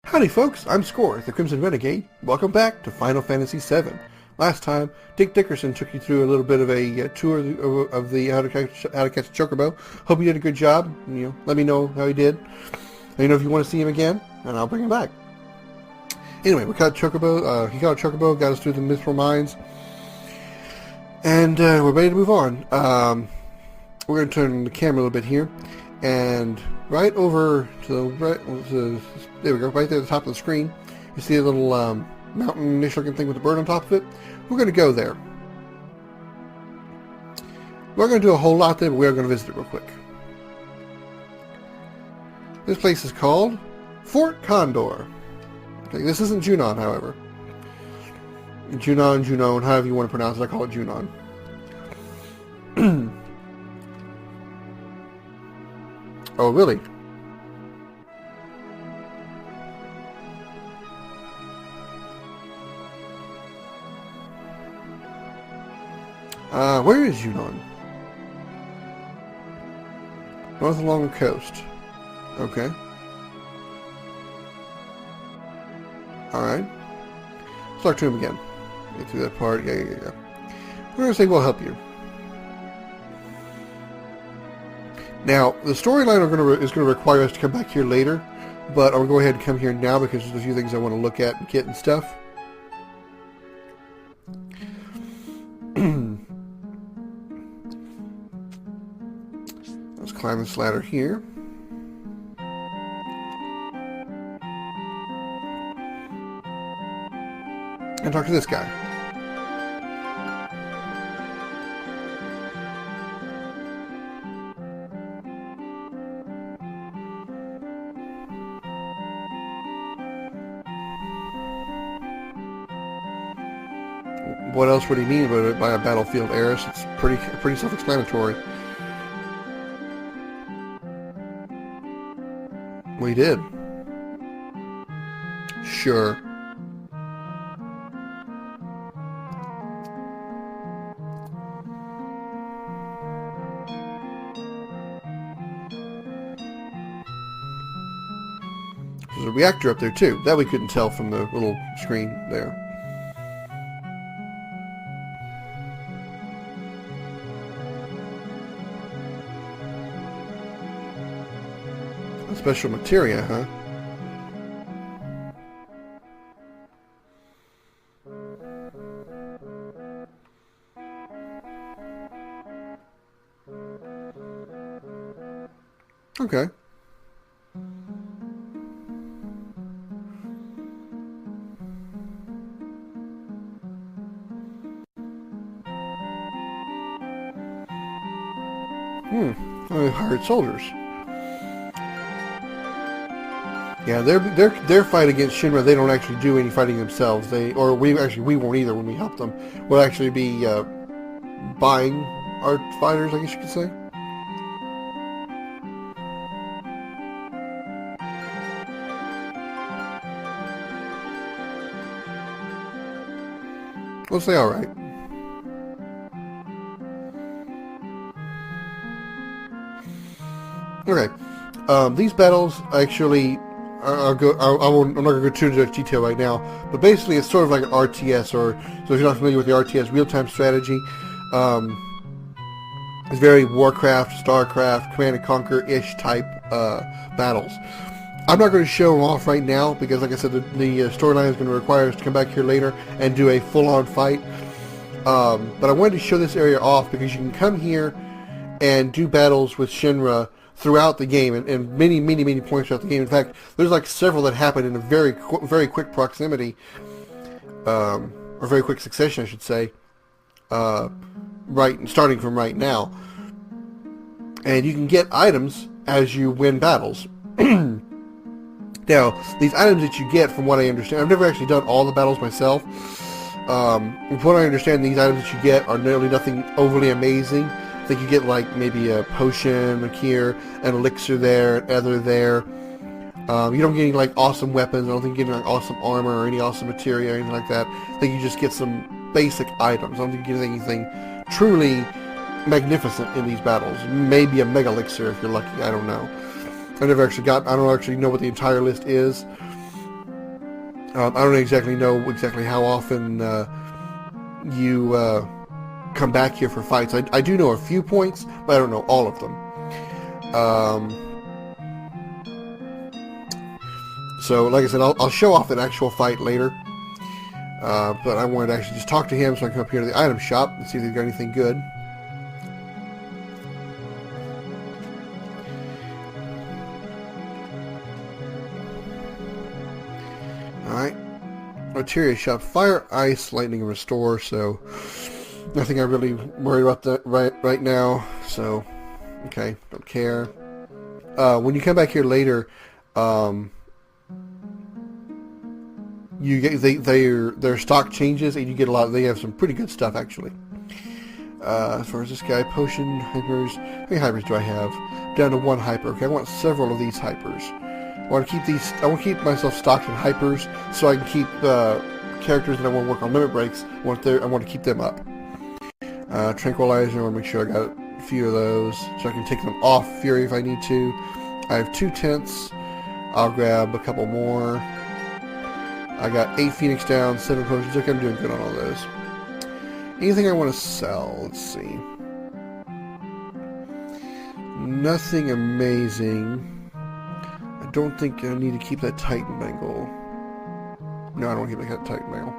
Howdy folks, I'm Scoryth, the Crimson Renegade. Welcome back to Final Fantasy VII. Last time, Dick Dickerson took you through a little bit of a tour of the How to Catch a Chocobo. Hope you did a good job. Let me know how you did. Let me know if you want to see him again, and I'll bring him back. Anyway, we caught Chocobo. He caught a Chocobo, got us through the Mithril Mines, and we're ready to move on. We're going to turn the camera a little bit here, and right over to the right, there we go, right there at the top of the screen, you see a little mountain-ish looking thing with a bird on top of it. We're going to go there. We're going to do a whole lot there, but we are going to visit it real quick. This place is called Fort Condor. Okay, this isn't Junon, however. Junon, however you want to pronounce it, I call it Junon. Oh, really? Where is Junon? North along the coast. Okay. Alright. Let's talk to him again. Get through that part. Yeah. We're going to say we'll help you. Now, the storyline is going to require us to come back here later, but I'll go ahead and come here now because there's a few things I want to look at and get and stuff. Let's climb this ladder here. And talk to this guy. What else would he mean by a battlefield heiress? It's pretty self-explanatory. We did. Sure. There's a reactor up there too. That we couldn't tell from the little screen there. Special materia, huh? Okay. I hired soldiers. Yeah, their fight against Shinra, they don't actually do any fighting themselves. We won't either when we help them. We'll actually be buying our fighters, I guess you could say. We'll say all right. Okay, these battles actually. I'm not going to go too into detail right now, but basically it's sort of like an RTS, so if you're not familiar with the RTS, real-time strategy, it's very Warcraft, Starcraft, Command & Conquer-ish type battles. I'm not going to show them off right now, because like I said, the storyline is going to require us to come back here later and do a full-on fight, but I wanted to show this area off because you can come here and do battles with Shinra throughout the game, and many points throughout the game. In fact, there's like several that happen in a very quick proximity, or very quick succession, I should say, starting from right now. And you can get items as you win battles. Now, these items that you get, from what I understand, I've never actually done all the battles myself. From what I understand, these items that you get are nearly nothing overly amazing. I think you get like maybe a potion here, an elixir there, an ether there. You don't get any like awesome weapons. I don't think you get any like awesome armor or any awesome materia or anything like that. I think you just get some basic items. I don't think you get anything truly magnificent in these battles. Maybe a mega elixir if you're lucky. I don't know. I don't actually know what the entire list is. I don't exactly know how often you come back here for fights. I do know a few points, but I don't know all of them. So, like I said, I'll show off an actual fight later. But I wanted to actually just talk to him so I can come up here to the item shop and see if they've got anything good. Alright. Materia shop. Fire, ice, lightning, and restore. So, nothing I really worry about that right now. So, okay. Don't care. When you come back here later, you get their stock changes and you get a lot. They have some pretty good stuff actually. As far as this guy, potion, hypers. How many hypers do I have? Down to one hyper. Okay, I want several of these hypers. I want to keep these. I want to keep myself stocked in hypers so I can keep characters that I want to work on limit breaks. I want to keep them up. Tranquilizer. I want to make sure I got a few of those so I can take them off Fury if I need to. I have 2 tents. I'll grab a couple more. I got 8 Phoenix down, 7 potions. Okay, I'm doing good on all those. Anything I want to sell? Let's see. Nothing amazing. I don't think I need to keep that Titan Bangle. No, I don't want to keep that Titan Bangle.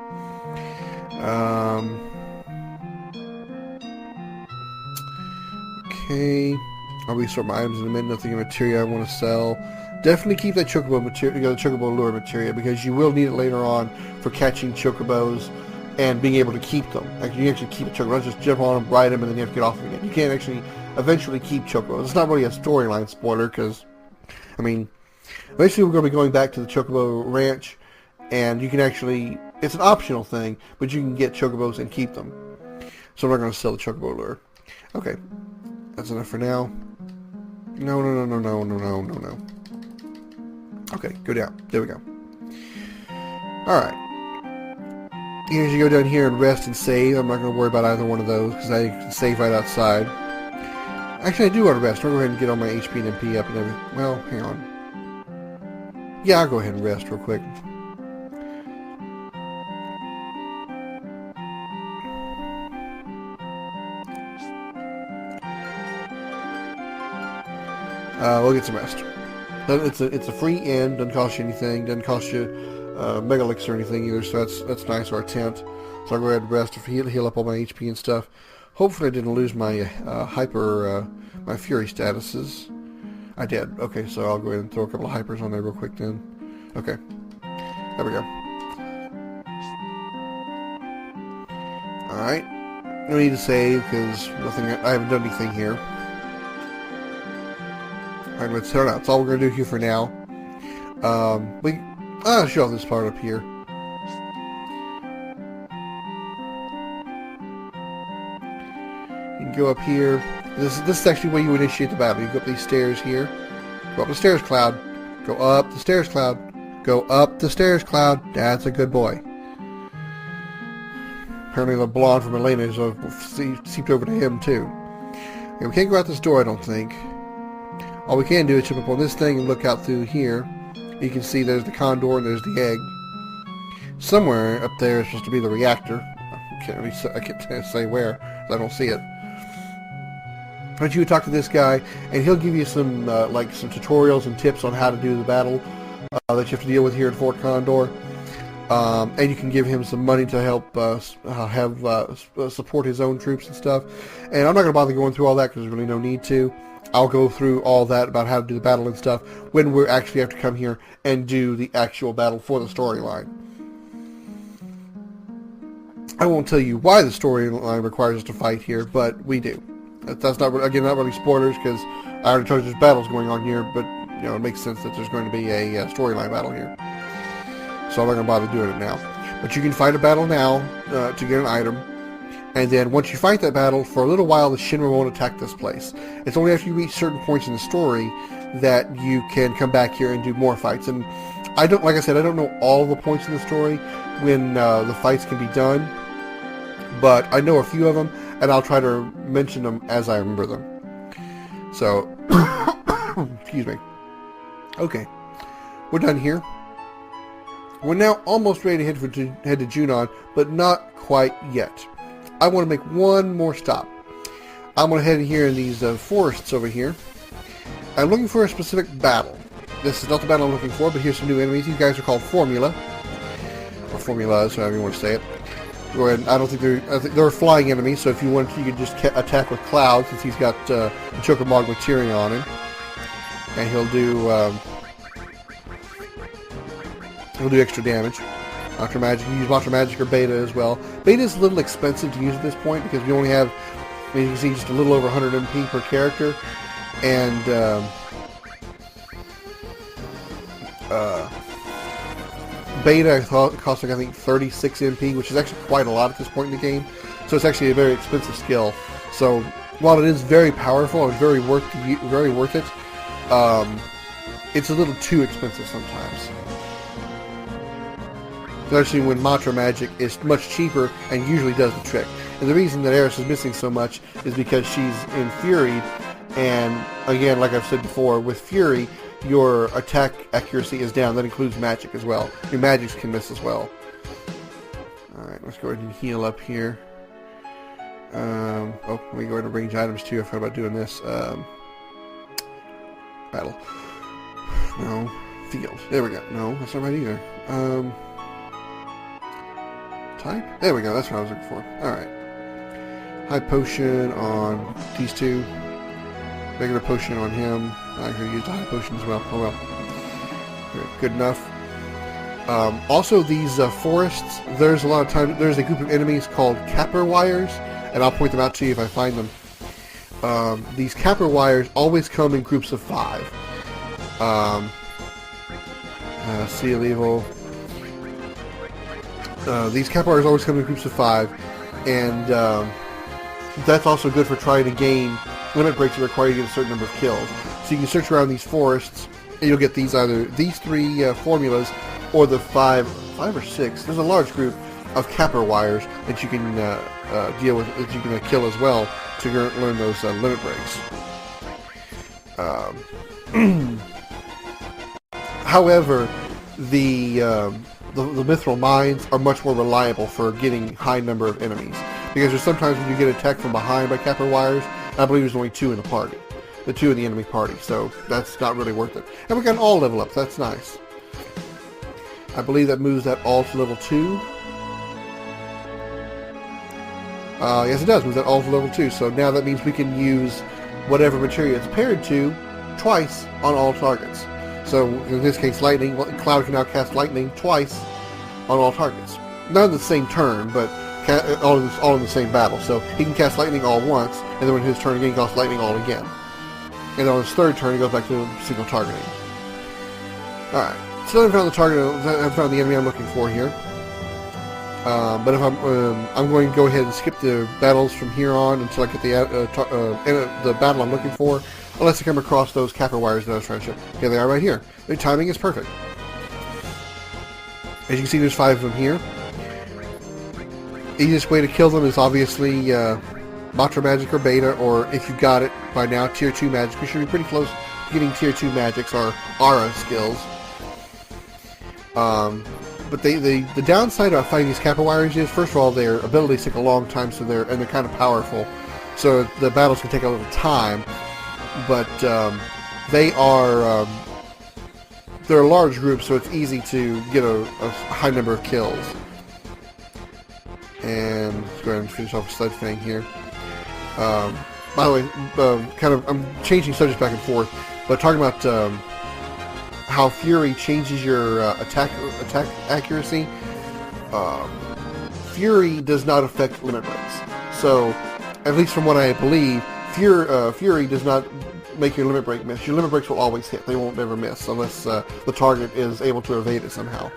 Okay. I'll resort my items in a minute. Nothing in materia I want to sell. Definitely keep that chocobo materia, the chocobo lure materia, because you will need it later on for catching chocobos and being able to keep them. Like, you actually keep a chocobo, not just jump on them, ride them, and then you have to get off them again. You can't actually eventually keep chocobos. It's not really a storyline spoiler, because, I mean, eventually we're going to be going back to the chocobo ranch, and you can actually, it's an optional thing, but you can get chocobos and keep them. So I'm not going to sell the chocobo lure. Okay, that's enough for now. No. Okay, go down. There we go. Alright. As you go down here and rest and save, I'm not going to worry about either one of those, because I can save right outside. Actually, I do want to rest. I'll go ahead and get all my HP and MP up and everything. Well, hang on. Yeah, I'll go ahead and rest real quick. We'll get some rest. It's a free inn, doesn't cost you anything, doesn't cost you megalix or anything either, so that's nice, or a tent. So I'll go ahead and rest to heal up all my HP and stuff. Hopefully I didn't lose my my fury statuses. I did. Okay, so I'll go ahead and throw a couple of hypers on there real quick then. Okay. There we go. Alright. No need to save, because I haven't done anything here. Alright, let's start out. That's all we're going to do here for now. I'll show off this part up here. You can go up here. This is actually where you initiate the battle. You go up these stairs here. Go up the stairs, Cloud. Go up the stairs, Cloud. Go up the stairs, Cloud. That's a good boy. Apparently the blonde from Elena has seeped over to him, too. Okay, we can't go out this door, I don't think. All we can do is jump up on this thing and look out through here. You can see there's the condor and there's the egg. Somewhere up there is supposed to be the reactor. I can't say where, because I don't see it. But you would talk to this guy, and he'll give you some some tutorials and tips on how to do the battle that you have to deal with here at Fort Condor. And you can give him some money to help support his own troops and stuff. And I'm not going to bother going through all that because there's really no need to. I'll go through all that about how to do the battle and stuff when we actually have to come here and do the actual battle for the storyline. I won't tell you why the storyline requires us to fight here, but we do. That's not really spoilers, because I already told you there's battles going on here, but it makes sense that there's going to be a storyline battle here. So I'm not going to bother doing it now. But you can fight a battle now to get an item. And then once you fight that battle, for a little while the Shinra won't attack this place. It's only after you reach certain points in the story that you can come back here and do more fights. And like I said, I don't know all the points in the story when the fights can be done. But I know a few of them, and I'll try to mention them as I remember them. So, excuse me. Okay, we're done here. We're now almost ready to head to Junon, but not quite yet. I want to make one more stop. I'm going to head in here in these forests over here. I'm looking for a specific battle. This is not the battle I'm looking for, but here's some new enemies. These guys are called Formula. Or Formulas, however you want to say it. Go ahead. I think they're flying enemies, so if you want, you could just attack with Cloud, since he's got the Chocomog Materia on him. And he'll do extra damage. Matra Magic, you use Matra Magic or Beta as well. Beta is a little expensive to use at this point, because we only have, as you can see, just a little over 100 MP per character. And Beta costs like, I think 36 MP, which is actually quite a lot at this point in the game. So it's actually a very expensive skill. So while it is very powerful and very worth it, it's a little too expensive sometimes. Especially when Matra Magic is much cheaper and usually does the trick. And the reason that Eris is missing so much is because she's infuriated. And again, like I've said before, with Fury, your attack accuracy is down. That includes magic as well. Your magics can miss as well. Alright, let's go ahead and heal up here. Let me go ahead and range items too. I forgot about doing this. Battle. No. Field. There we go. No, that's not right either. Type? There we go. That's what I was looking for. Alright. High potion on these two. Regular potion on him. I could use the high potion as well. Oh well. Good enough. Also, these forests, there's a lot of time. There's a group of enemies called Capper Wires, and I'll point them out to you if I find them. These Capper Wires always come in groups of 5. Seal Evil. These Capper Wires always come in groups of 5, and that's also good for trying to gain limit breaks that require you to get a certain number of kills. So you can search around these forests, and you'll get either these 3 formulas, or the 5 or 6. There's a large group of Capper Wires that you can deal with, that you can kill as well to learn those limit breaks. However, the mithril mines are much more reliable for getting high number of enemies, because there's sometimes when you get attacked from behind by Capper Wires. I believe there's only 2 in the party. The 2 in the enemy party, so that's not really worth it. And we got an all level up, that's nice. I believe that moves that all to level 2. Yes, it does move that all to level 2, so now that means we can use whatever materia it's paired to twice on all targets. So, in this case, Lightning. Cloud can now cast Lightning twice on all targets. Not in the same turn, but all in the same battle. So he can cast Lightning all once, and then when his turn again, he casts Lightning all again. And on his third turn, he goes back to single targeting. Alright, so I found the target. I found the enemy I'm looking for here. But if I'm going to go ahead and skip the battles from here on until I get the battle I'm looking for, unless I come across those Capper Wires that I was trying to show. Here they are right here. Their timing is perfect. As you can see, there's 5 of them here. Easiest way to kill them is obviously Matra Magic or Beta, or if you got it by now, Tier 2 Magic. We should be pretty close to getting Tier 2 Magics, or Aura skills. But the downside of fighting these Capper Wires is, first of all, their abilities take a long time, so they're kind of powerful. So the battles can take a little time, but they're a large group, so it's easy to get a high number of kills. And let's go ahead and finish off with Sled Fang here. By the way, I'm changing subjects back and forth, but talking about how Fury changes your attack accuracy. Fury does not affect limit breaks. So, at least from what I believe, Fury does not make your limit break miss. Your limit breaks will always hit. They won't ever miss unless the target is able to evade it somehow.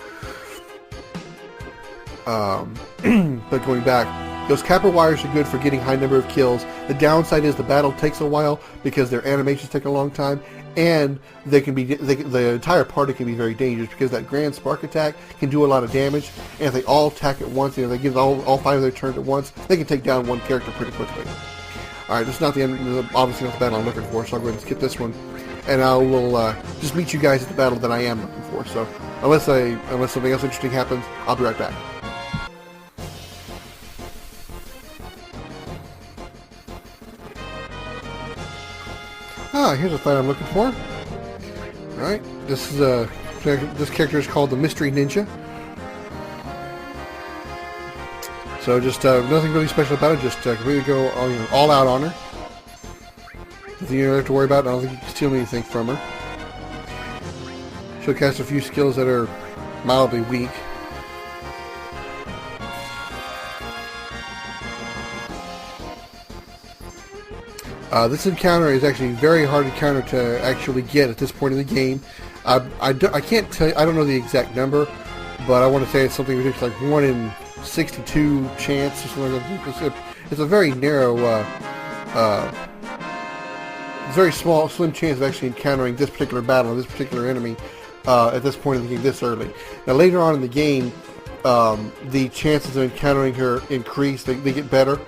But going back, those Capper Wires are good for getting high number of kills. The downside is the battle takes a while because their animations take a long time, and they can be the entire party can be very dangerous because that Grand Spark attack can do a lot of damage, and if they all attack at once, they give all 5 of their turns at once, they can take down one character pretty quickly. Alright, this is not the end, obviously not the battle I'm looking for, so I'll go ahead and skip this one, and I will just meet you guys at the battle that I am looking for. for. So unless something else interesting happens, I'll be right back. Ah, here's a fight I'm looking for. Alright, this character is called the Mystery Ninja. So just nothing really special about it, just completely go all out on her. Nothing you don't have to worry about, I don't think you can steal anything from her. She'll cast a few skills that are mildly weak. This encounter is actually a very hard encounter to actually get at this point in the game. I can't tell you, I don't know the exact number, but I want to say it's something ridiculous, like 1 in 62 chance or something like that. It's a very narrow, very small, slim chance of actually encountering this particular battle, this particular enemy, at this point in the game, this early. Now later on in the game, the chances of encountering her increase, they get better.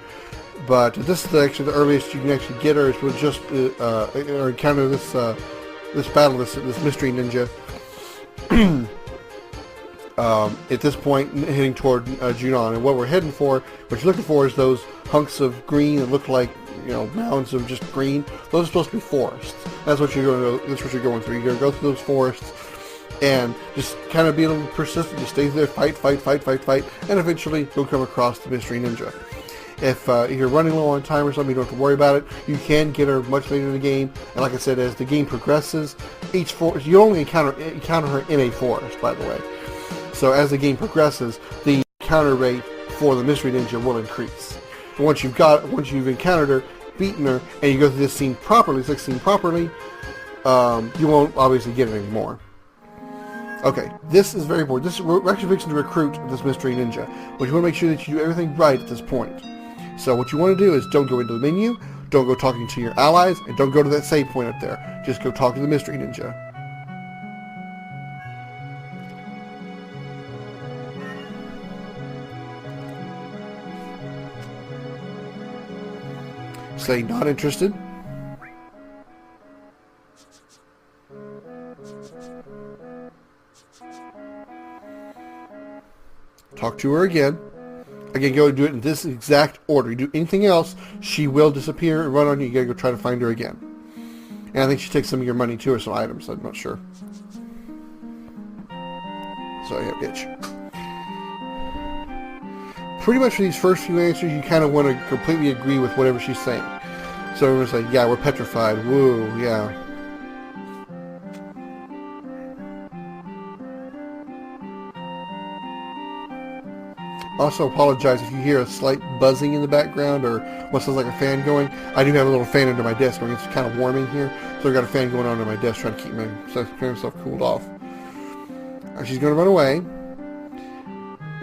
But this is actually the earliest you can actually get her, is with just or encounter this battle, this mystery ninja. At this point, heading toward Junon, and what we're heading for, what you're looking for, is those hunks of green that look like mounds of just green. Those are supposed to be forests. That's what you're going to. That's what you're going through. You're going to go through those forests and just kind of be a little persistent. Just stay there, fight, and eventually you'll come across the mystery ninja. If you're running low on time or something, you don't have to worry about it. You can get her much later in the game, and like I said, as the game progresses, each forest, you only encounter her in a forest, by the way. So as the game progresses, the encounter rate for the mystery ninja will increase. But once you've encountered her, beaten her, and you go through this scene properly, you won't obviously get it anymore. Okay, this is very important. We're actually fixing to recruit this mystery ninja, but you want to make sure that you do everything right at this point. So what you want to do is don't go into the menu, don't go talking to your allies, and don't go to that save point up there. Just go talk to the mystery ninja. Say not interested. Talk to her again. Again, go and do it in this exact order. You do anything else, she will disappear and run on you. You gotta go try to find her again. And I think she takes some of your money too, or some items. I'm not sure. So yeah, bitch. Pretty much for these first few answers, you kind of want to completely agree with whatever she's saying. So everyone's like, yeah, we're petrified. Woo, yeah. Also apologize if you hear a slight buzzing in the background or what sounds like a fan going. I do have a little fan under my desk going. It's kind of warm in here, so I've got a fan going on under my desk trying to keep myself cooled off. She's going to run away.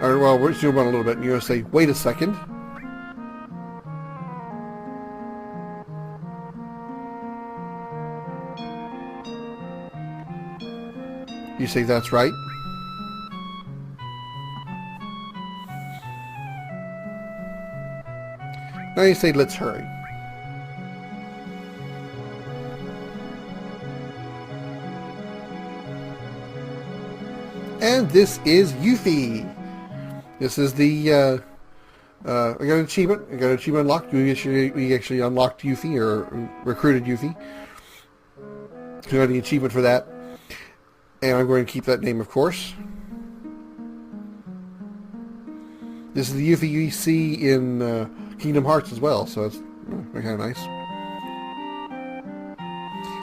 Or, well, we're just going to run a little bit, and you're going to say, wait a second. You say, that's right. Now you say, let's hurry. And this is Yuffie. This is the, I got an achievement. I got an achievement unlocked. We actually unlocked Yuffie, or recruited Yuffie. So I got the achievement for that. And I'm going to keep that name, of course. This is the Yuffie you see in Kingdom Hearts as well, so it's kind of nice.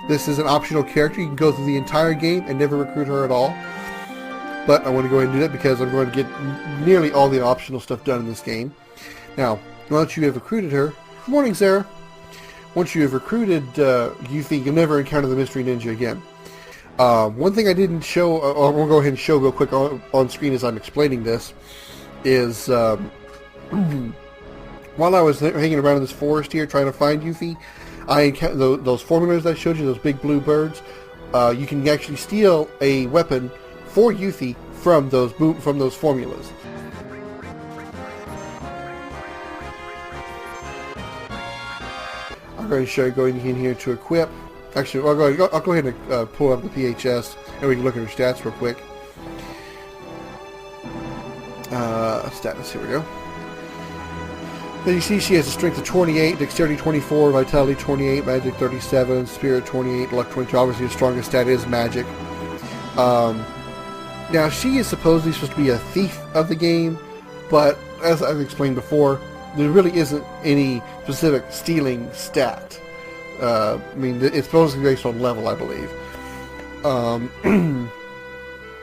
This is an optional character. You can go through the entire game and never recruit her at all. But I want to go ahead and do that because I'm going to get nearly all the optional stuff done in this game. Now that you have recruited her... Good morning, Sarah. Once you have recruited Yuffie, you'll never encounter the Mystery Ninja again. One thing I didn't show, I'm going to go ahead and show real quick on screen as I'm explaining this, is while I was hanging around in this forest here trying to find Yuffie, I encountered those formulas that I showed you, those big blue birds. You can actually steal a weapon for Yuffie from those formulas. I'm going to show you going in here to equip. Actually, I'll go ahead and pull up the PHS And we can look at her stats real quick. Status, here we go. Then you see she has a strength of 28, dexterity 24, vitality 28, magic 37, spirit 28, luck 22. Obviously, the strongest stat is magic. Now, she is supposedly supposed to be a thief of the game, but as I've explained before, there really isn't any specific stealing stat. I mean, it's supposed to be based on level, I believe.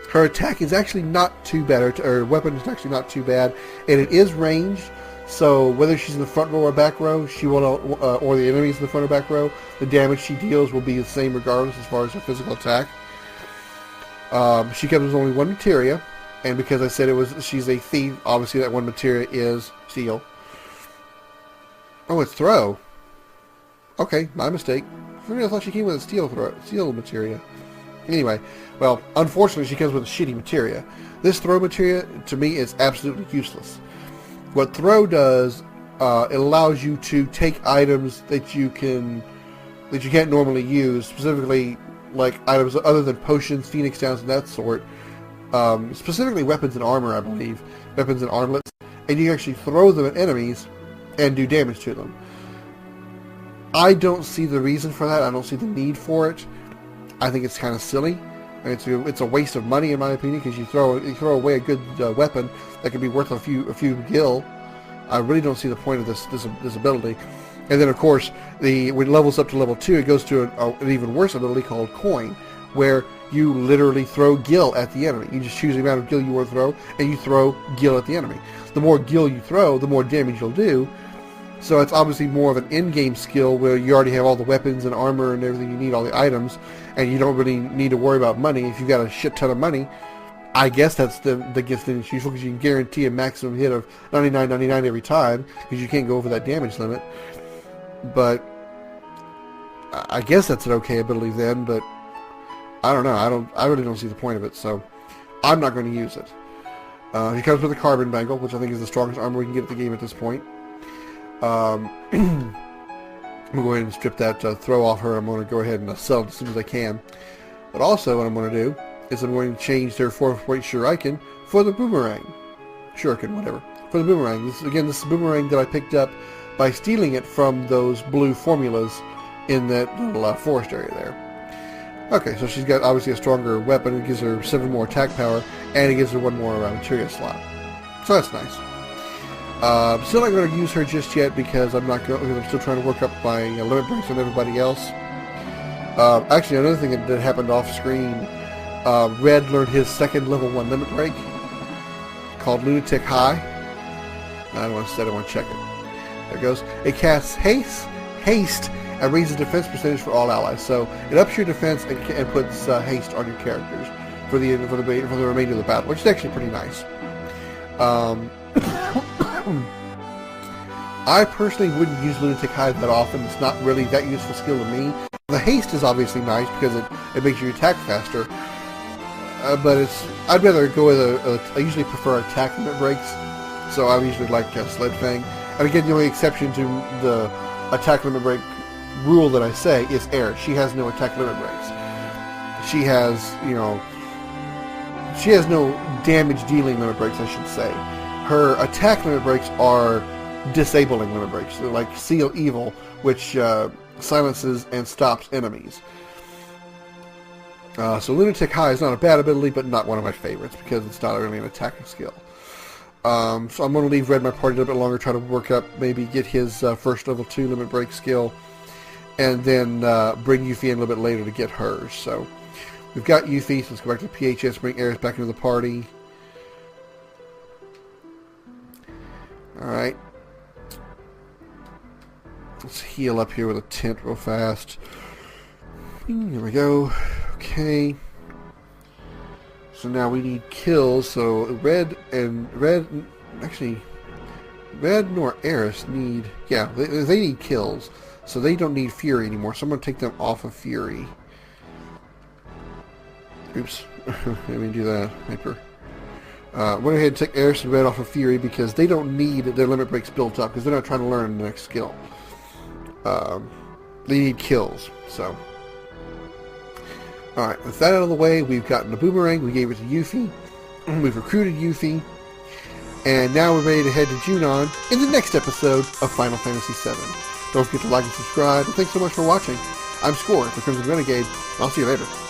Her attack is actually not too bad. Her weapon is actually not too bad, and it is ranged. So whether she's in the front row or back row, she will, or the enemies in the front or back row, the damage she deals will be the same regardless as far as her physical attack. She comes with only one materia, and because I said she's a thief, obviously that one materia is steal. Oh, it's throw. Okay, my mistake. I thought she came with a steel materia. Anyway, well, unfortunately she comes with a shitty materia. This throw materia, to me, is absolutely useless. What throw does, it allows you to take items that you can't normally use, specifically like items other than potions, phoenix downs, and that sort. Specifically weapons and armor, I believe. Weapons and armlets. And you can actually throw them at enemies and do damage to them. I don't see the reason for that. I don't see the need for it. I think it's kind of silly. It's a waste of money, in my opinion, because you throw away a good weapon that could be worth a few gil. I really don't see the point of this ability. And then, of course, when it levels up to level 2, it goes to an even worse ability called Coin, where you literally throw gil at the enemy. You just choose the amount of gil you want to throw, and you throw gil at the enemy. The more gil you throw, the more damage you'll do. So it's obviously more of an in-game skill where you already have all the weapons and armor and everything you need, all the items, and you don't really need to worry about money. If you've got a shit ton of money, I guess that's the gift thing that's useful, because you can guarantee a maximum hit of 99.99 every time, because you can't go over that damage limit. But I guess that's an okay ability then, but I don't know. I really don't see the point of it, so I'm not going to use it. He comes with a carbon bangle, which I think is the strongest armor we can get at the game at this point. I'm going to go ahead and strip that throw off her. I'm going to go ahead and sell it as soon as I can. But also what I'm going to do is I'm going to change their 4-point shuriken for the boomerang. Shuriken, whatever. For the boomerang. This is the boomerang that I picked up by stealing it from those blue formulas in that little forest area there. Okay, so she's got obviously a stronger weapon. It gives her 7 more attack power, and it gives her 1 more materia slot. So that's nice. Still not going to use her just yet because I'm still trying to work up my limit breaks on everybody else. Actually, another thing that happened off screen, Red learned his second level 1 limit break called Lunatic High. I want to check it. There it goes. It casts haste, and raises defense percentage for all allies. So it ups your defense and puts haste on your characters for the remainder of the battle, which is actually pretty nice. I personally wouldn't use Lunatic High that often. It's not really that useful skill to me. The haste is obviously nice because it makes you attack faster. But I'd rather go with I usually prefer attack limit breaks. So I usually like Sled Fang. And again, the only exception to the attack limit break rule that I say is Air. She has no attack limit breaks. She has no damage dealing limit breaks, I should say. Her attack limit breaks are disabling limit breaks. They're like Seal Evil, which silences and stops enemies. So Lunatic High is not a bad ability, but not one of my favorites because it's not really an attacking skill. So I'm going to leave Red my party a little bit longer, try to work up, maybe get his first level 2 limit break skill, and then bring Yuffie in a little bit later to get hers. So we've got Yuffie, so let's go back to PHS, bring Aerith back into the party. Alright. Let's heal up here with a tent real fast. Here we go. Okay. So now we need kills. So Red nor Aerith need... Yeah, they need kills. So they don't need Fury anymore. So I'm going to take them off of Fury. Oops. Let me do that. Hyper. Went ahead and take Aerith and Red off of Fury because they don't need their limit breaks built up because they're not trying to learn the next skill. They need kills. So Alright, with that out of the way, we've gotten the boomerang, we gave it to Yuffie, we've recruited Yuffie, and now we're ready to head to Junon in the next episode of Final Fantasy VII. Don't forget to like and subscribe, and thanks so much for watching. I'm Scoryth, the Crimson Renegade, and I'll see you later.